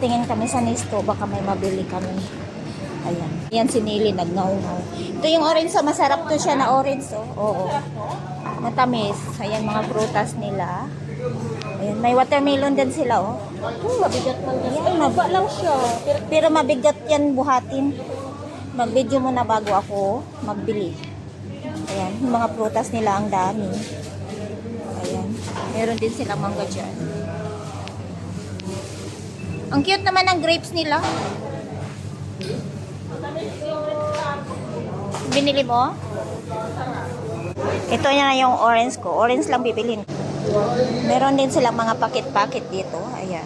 Tingin kami sa Nesto, baka may mabili kami. Ayan. Yan si Nili, nagnaw-ngaw. Ito yung orange, so masarap to siya na orange, oh. Oo. Matamis. Ayan, mga prutas nila. Ayan, may watermelon din sila, oh. Mabigat man kasi. Ayan, Maba lang siya. pero mabigat yan buhatin. Mag-video muna bago ako magbili. Ayan, yung mga prutas nila ang dami. Ayan, meron din silang mangga dyan. Ang cute naman ng grapes nila. Binili mo? Ito na yung orange ko. Orange lang bibilhin. Meron din silang mga pakit-pakit dito. Ayan.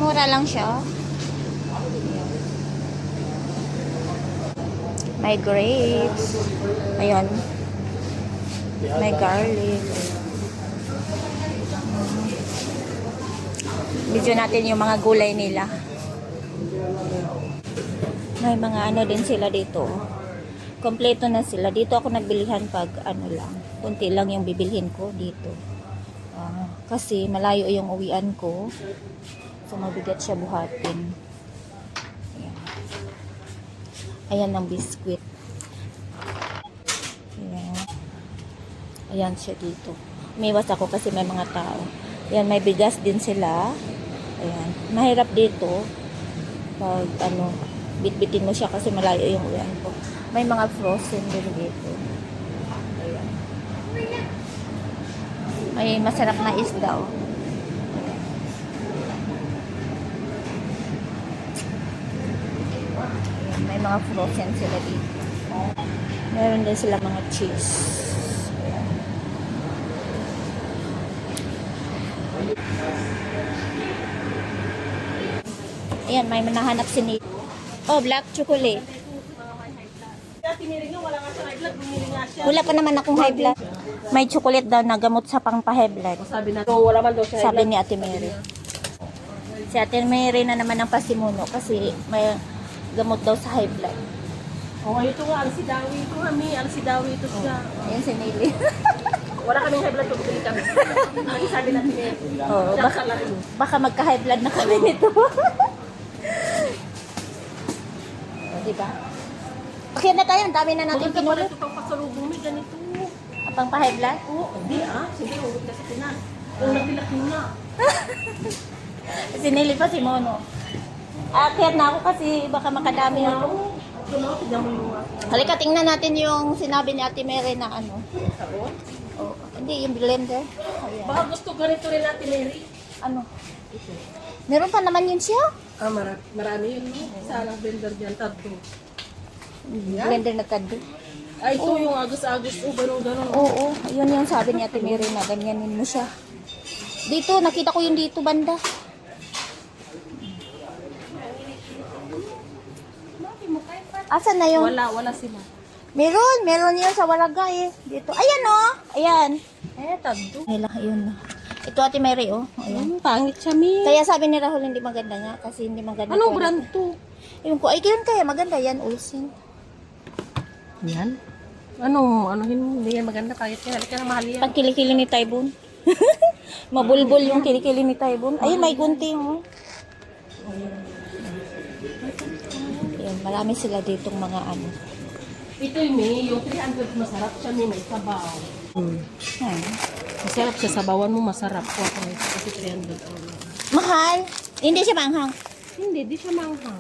Mura lang siya. May grapes. Ayan. May garlic. Video natin yung mga gulay nila. May mga ano din sila dito. Kompleto na sila. Dito ako nagbilihan pag ano lang. Kunti lang yung bibilhin ko dito. Kasi malayo yung uwian ko. So mabigat siya buhatin. Ayan. Ayan ang biskwit. Ayan. Ayan siya dito. Umiwas ako kasi may mga tao. Ayan, may bigas din sila. Ayan. Mahirap dito. Pag ano, bitbitin mo siya kasi malayo yung uwian ko. May mga frozen din dito. Ayan. May masarap na isda, oh. Ayan, may mga frozen sila dito. Meron din sila mga cheese. Ayan, may manahanap si Nick. Oh, black chocolate. Wala pa naman akong high blood. May chocolate daw na gamot sa pang-high blood. Sabi na, wala man daw siya. Sabi ni Ate Mary. Si Ate Mary na naman ang pasimuno kasi may gamot daw sa high blood. Oh, ito nga, ang sidawi ito kami. Ang sidawi ito siya. Ayan si Nili. Wala kaming high blood kung bili kami. Ang sabi natin eh. Oo, baka magka-high blood na kami nito. Diba? Okay na tayo, ang dami na natin Maganda pala pinulot. ito pang pasalubong. May ganito. Pang pa-high blood? Oo, hindi sige, huwag kasi tinan. Kung nagtilaki na. Si Nili pa si Mono. Akyat na ako kasi baka makadami ako. Halika, tingnan natin yung sinabi ni Ate Mary na ano. Sabon? Oh, hindi, yung blender. Ayan. Baka gusto ganito rin natin, Mary. Ano? Ito. Meron pa naman yun siya? Marami yun. Isa lang blender dyan, tatlo. Blender na tado. Ay, ito yung agos-agos. Ganun. Oo, yun yung sabi ni Ate Mary na ganyanin mo siya. Dito, nakita ko yung dito banda. Asan na yung? Wala sila. Meron yun sa Walaga eh. Dito. Ayan oh. Ayan. Tatlo. Ayun na. Ito Ate Mary oh. Ayan. Pangit siya, Mi. Kaya sabi ni Rahul hindi maganda nga kasi hindi maganda. Anong quality. brand to? Ewan ko. Ay, ganyan kaya maganda yan. Ulsin. Yan? Hindi yan maganda kahit yan. Halika na mahal yan. Pag kilikili ni Taibon. Mabulbul yung kilikili ni Taibon. Ayun, may gunting oh. Ayan, marami sila ditong mga ano. Ito yung May, yung 300 masarap siya, may sabaw. Ayan. Masarap siya, sabawan mo masarap po ako kasi 300 ang Mahal. Hindi siya maanghang. Hindi, di siya manghang.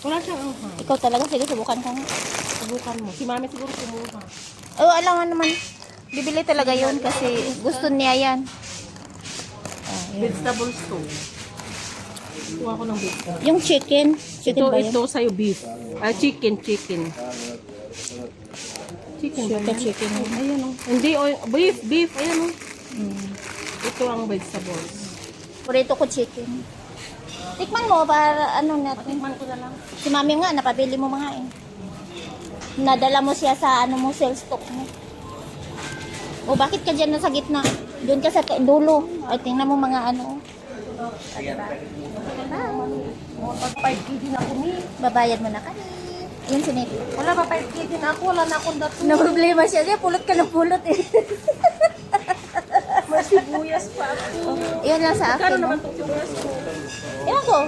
Wala siyang anghang. Ikaw talaga, sige, subukan ko nga. Subukan mo. Si mami siguro kumuha. Oh, alam nga naman. Bibili talaga yun kasi gusto niya yan. Vegetables to. Kuha ko ng vegetable. Yung chicken. Chicken ba yun? Ito sa'yo beef. Chicken. Chicken ba yan? Chicken. Ayan o. Hindi, beef. Ayan o. Mm. Ito ang vegetables. Purito ko chicken. Tikman mo para ano natin. Tikman ko na lang. Si mami nga, napabili mo mga eh. Nadala mo siya sa ano mo, sales stock mo. O bakit ka dyan sa gitna? Doon ka sa dulo. Ay, tingnan mo mga ano. Pag 5 kg na ako, Mi. Babayad mo na kami. Yan si Nick. Wala pa 5 kg na ako. Wala na akong dato. Na problema siya. Pulot ka ng pulot eh. May sibuyas pa ako. Yan lang sa Kano akin. naman itong sibuyas ko? Ewan ko.